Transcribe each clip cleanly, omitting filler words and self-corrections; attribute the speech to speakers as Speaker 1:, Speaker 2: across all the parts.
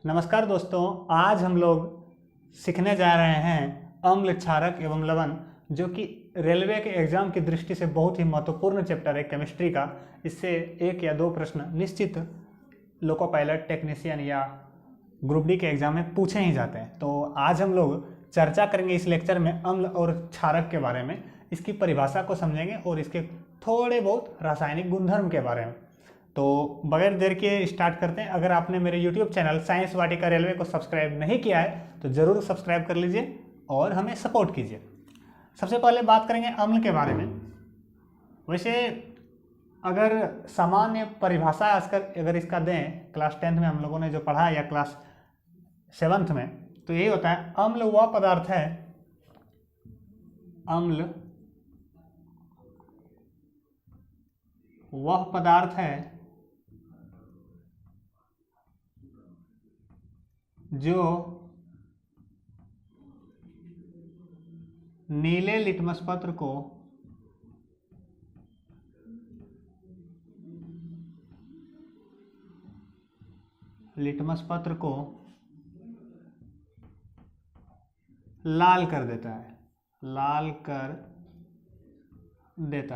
Speaker 1: नमस्कार दोस्तों, आज हम लोग सीखने जा रहे हैं अम्ल, क्षारक एवं लवण, जो कि रेलवे के एग्जाम की दृष्टि से बहुत ही महत्वपूर्ण चैप्टर है केमिस्ट्री का। इससे एक या दो प्रश्न निश्चित लोको पायलट, टेक्नीशियन या ग्रुप डी के एग्जाम में पूछे ही जाते हैं। तो आज हम लोग चर्चा करेंगे इस लेक्चर में अम्ल और क्षारक के बारे में, इसकी परिभाषा को समझेंगे और इसके थोड़े बहुत रासायनिक गुणधर्म के बारे में। तो बगैर देर के स्टार्ट करते हैं। अगर आपने मेरे YouTube चैनल साइंस वाटिका रेलवे को सब्सक्राइब नहीं किया है तो ज़रूर सब्सक्राइब कर लीजिए और हमें सपोर्ट कीजिए। सबसे पहले बात करेंगे अम्ल के बारे में। वैसे अगर सामान्य परिभाषा अगर इसका दें, क्लास 10th में हम लोगों ने जो पढ़ा है या क्लास 7th में, तो यही होता है, अम्ल वह पदार्थ है, अम्ल वह पदार्थ है जो नीले लिटमस पत्र को लाल कर देता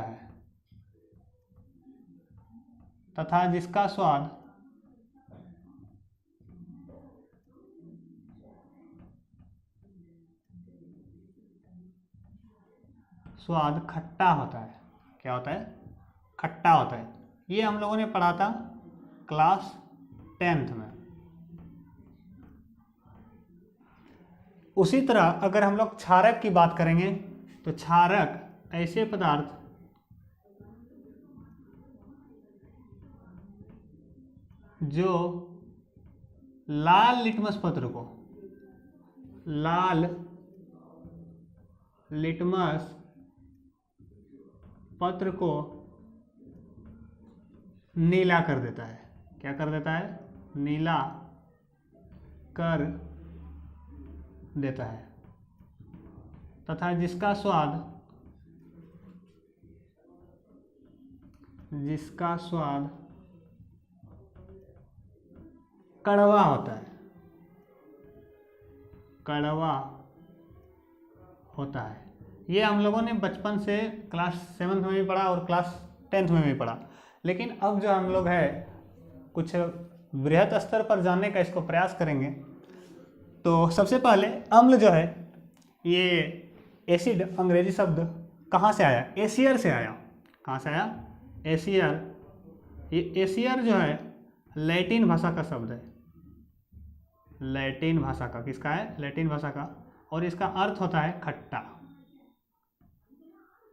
Speaker 1: है, तथा जिसका स्वाद खट्टा होता है। क्या होता है? खट्टा होता है। ये हम लोगों ने पढ़ा था क्लास 10th में। उसी तरह अगर हम लोग क्षारक की बात करेंगे तो क्षारक ऐसे पदार्थ जो लाल लिटमस पत्र को नीला कर देता है। क्या कर देता है? नीला कर देता है, तथा जिसका स्वाद कड़वा होता है। ये हम लोगों ने बचपन से क्लास 7th में भी पढ़ा और क्लास 10th में भी पढ़ा। लेकिन अब जो हम लोग है कुछ बृहद स्तर पर जानने का इसको प्रयास करेंगे। तो सबसे पहले अम्ल जो है, ये एसिड अंग्रेजी शब्द कहाँ से आया? एसियर से आया। कहाँ से आया? एसियर। ये एसियर जो है लैटिन भाषा का शब्द है। लैटिन भाषा का, किसका है? लैटिन भाषा का। और इसका अर्थ होता है खट्टा।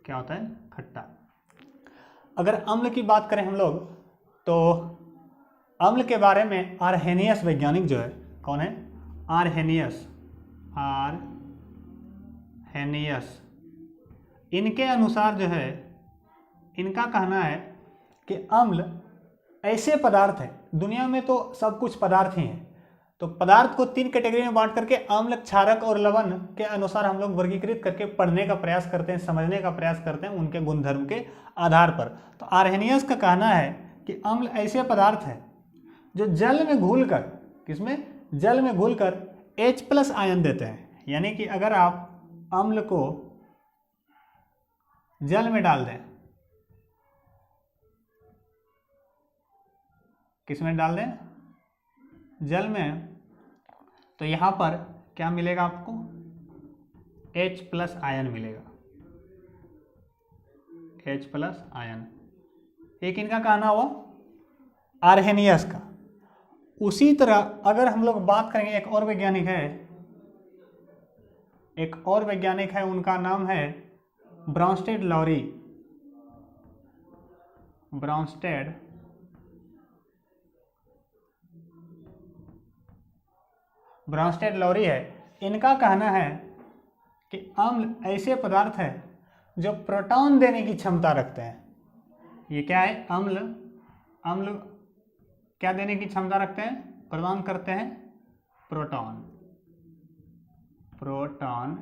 Speaker 1: क्या होता है? खट्टा। अगर अम्ल की बात करें हम लोग, तो अम्ल के बारे में आरहेनियस वैज्ञानिक जो है, कौन है? आरहेनियस। इनके अनुसार जो है, इनका कहना है कि अम्ल ऐसे पदार्थ है, दुनिया में तो सब कुछ पदार्थ ही हैं, तो पदार्थ को 3 कैटेगरी में बांट करके अम्ल, क्षारक और लवण के अनुसार हम लोग वर्गीकृत करके पढ़ने का प्रयास करते हैं, समझने का प्रयास करते हैं उनके गुणधर्म के आधार पर। तो आरहेनियस का कहना है कि अम्ल ऐसे पदार्थ हैं जो जल में घुलकर, किसमें? जल में घुलकर H+ आयन देते हैं। यानी कि अगर आप अम्ल को जल में डाल दें, किसमें डाल दें? जल में, तो यहां पर क्या मिलेगा आपको? H+ आयन मिलेगा। H+ ion. एक इनका कहना हुआ आरहेनियस का। उसी तरह अगर हम लोग बात करेंगे, एक और वैज्ञानिक है, उनका नाम है ब्राउनस्टेड लॉरी है। इनका कहना है कि अम्ल ऐसे पदार्थ है जो प्रोटॉन देने की क्षमता रखते हैं। ये क्या है? अम्ल क्या देने की क्षमता रखते हैं? प्रदान करते हैं प्रोटॉन।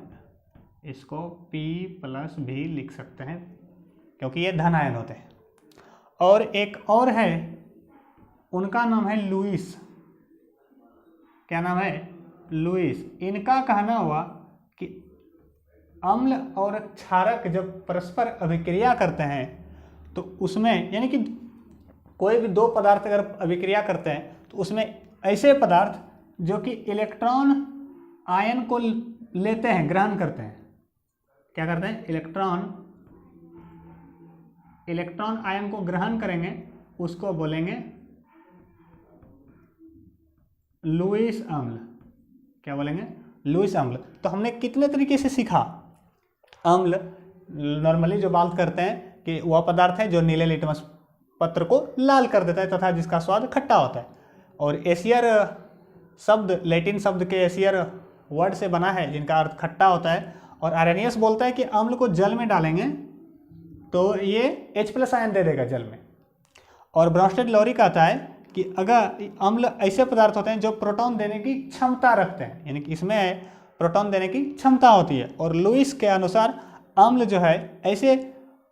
Speaker 1: इसको P+ भी लिख सकते हैं क्योंकि ये धन आयन होते हैं। और एक और है, उनका नाम है लुईस क्या नाम है, लुईस। इनका कहना हुआ कि अम्ल और क्षारक जब परस्पर अभिक्रिया करते हैं तो उसमें, यानी कि कोई भी दो पदार्थ अगर अभिक्रिया करते हैं तो उसमें ऐसे पदार्थ जो कि इलेक्ट्रॉन आयन को लेते हैं, ग्रहण करते हैं, क्या करते हैं, इलेक्ट्रॉन आयन को ग्रहण करेंगे, उसको बोलेंगे लुईस अम्ल। क्या बोलेंगे, लुईस अम्ल। तो हमने कितने तरीके से सीखा, अम्ल नॉर्मली जो बात करते हैं कि वह पदार्थ है जो नीले लिटमस पत्र को लाल कर देता है तथा जिसका स्वाद खट्टा होता है। और एसियर शब्द लैटिन शब्द के एसियर वर्ड से बना है जिनका अर्थ खट्टा होता है। और आर्हेनियस बोलता है कि अम्ल को जल में डालेंगे तो ये H+ आयन दे देगा जल में। और ब्रॉन्स्टेड-लॉरी कहता है कि अगर अम्ल ऐसे पदार्थ होते हैं जो प्रोटॉन देने की क्षमता रखते हैं, यानी कि इसमें प्रोटॉन देने की क्षमता होती है। और लुईस के अनुसार अम्ल जो है ऐसे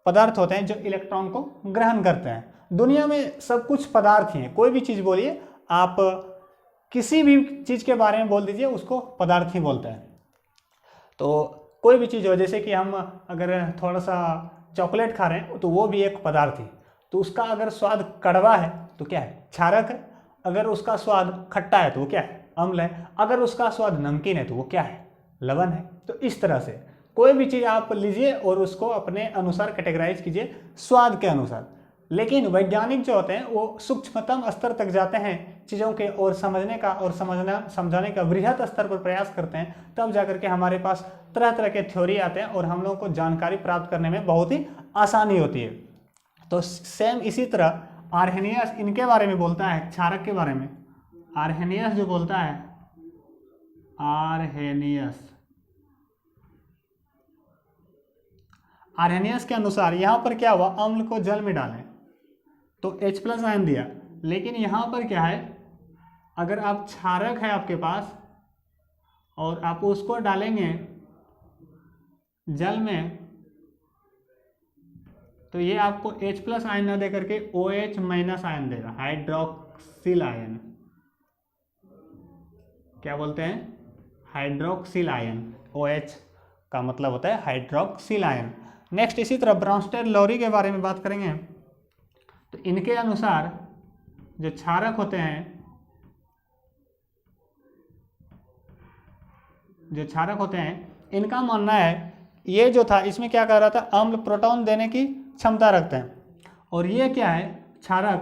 Speaker 1: पदार्थ होते हैं जो इलेक्ट्रॉन को ग्रहण करते हैं। दुनिया में सब कुछ पदार्थ ही हैं, कोई भी चीज़ बोलिए आप, किसी भी चीज़ के बारे में बोल दीजिए उसको पदार्थ ही बोलते हैं। तो कोई भी चीज़ हो, जैसे कि हम अगर थोड़ा सा चॉकलेट खा रहे हैं तो वो भी एक पदार्थ है, तो उसका अगर स्वाद कड़वा है तो क्या है, क्षारक है। अगर उसका स्वाद खट्टा है तो वो क्या है, अम्ल है। अगर उसका स्वाद नमकीन है तो वो क्या है, लवण है। तो इस तरह से कोई भी चीज़ आप लीजिए और उसको अपने अनुसार कैटेगराइज कीजिए स्वाद के अनुसार। लेकिन वैज्ञानिक जो होते हैं वो सूक्ष्मतम स्तर तक जाते हैं चीज़ों के और समझने का और समझाने का वृहत स्तर पर प्रयास करते हैं, तब जाकर के हमारे पास तरह तरह के थ्योरी आते हैं और हम लोगों को जानकारी प्राप्त करने में बहुत ही आसानी होती है। तो सेम इसी तरह आर्हेनियस इनके बारे में बोलता है, क्षारक के बारे में। आर्हेनियस जो बोलता है, आर्हेनियस के अनुसार यहाँ पर क्या हुआ, अम्ल को जल में डालें तो H+ आयन दिया। लेकिन यहाँ पर क्या है, अगर आप क्षारक है आपके पास और आप उसको डालेंगे जल में तो ये आपको H+ आयन न दे करके OH- आयन देगा, हाइड्रोक्सिल आयन। क्या बोलते हैं, हाइड्रोक्सिल आयन। OH का मतलब होता है हाइड्रोक्सिल आयन। नेक्स्ट इसी तरह ब्रॉन्स्टेड-लॉरी के बारे में बात करेंगे तो इनके अनुसार जो क्षारक होते हैं, इनका मानना है, ये जो था इसमें क्या कर रहा था, अम्ल प्रोटॉन देने की क्षमता रखते हैं और ये क्या है, क्षारक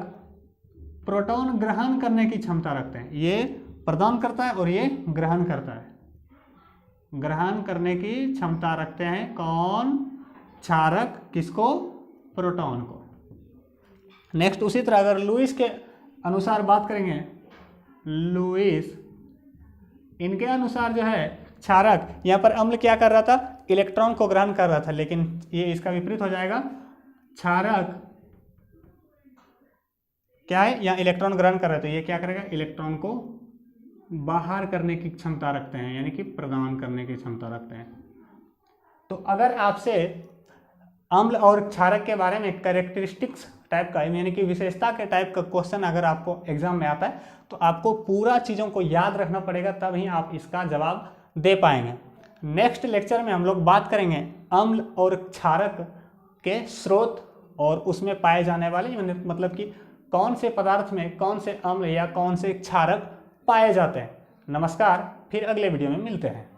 Speaker 1: प्रोटॉन ग्रहण करने की क्षमता रखते हैं। ये प्रदान करता है और ये ग्रहण करता है, ग्रहण करने की क्षमता रखते हैं। कौन, क्षारक, किसको, प्रोटॉन को। नेक्स्ट उसी तरह अगर लुईस के अनुसार बात करेंगे, लुईस इनके अनुसार जो है क्षारक, यहाँ पर अम्ल क्या कर रहा था, इलेक्ट्रॉन को ग्रहण कर रहा था, लेकिन ये इसका विपरीत हो जाएगा। क्षारक क्या है, यहाँ इलेक्ट्रॉन ग्रहण कर रहा है तो ये क्या करेगा, इलेक्ट्रॉन को बाहर करने की क्षमता रखते हैं, यानी कि प्रदान करने की क्षमता रखते हैं। तो अगर आपसे अम्ल और क्षारक के बारे में कैरेक्टरिस्टिक्स टाइप का, यानी कि विशेषता के टाइप का क्वेश्चन अगर आपको एग्जाम में आता है तो आपको पूरा चीज़ों को याद रखना पड़ेगा, तब ही आप इसका जवाब दे पाएंगे। नेक्स्ट लेक्चर में हम लोग बात करेंगे अम्ल और क्षारक के स्रोत और उसमें पाए जाने वाले, मतलब कि कौन से पदार्थ में कौन से अम्ल या कौन से क्षारक पाए जाते हैं। नमस्कार, फिर अगले वीडियो में मिलते हैं।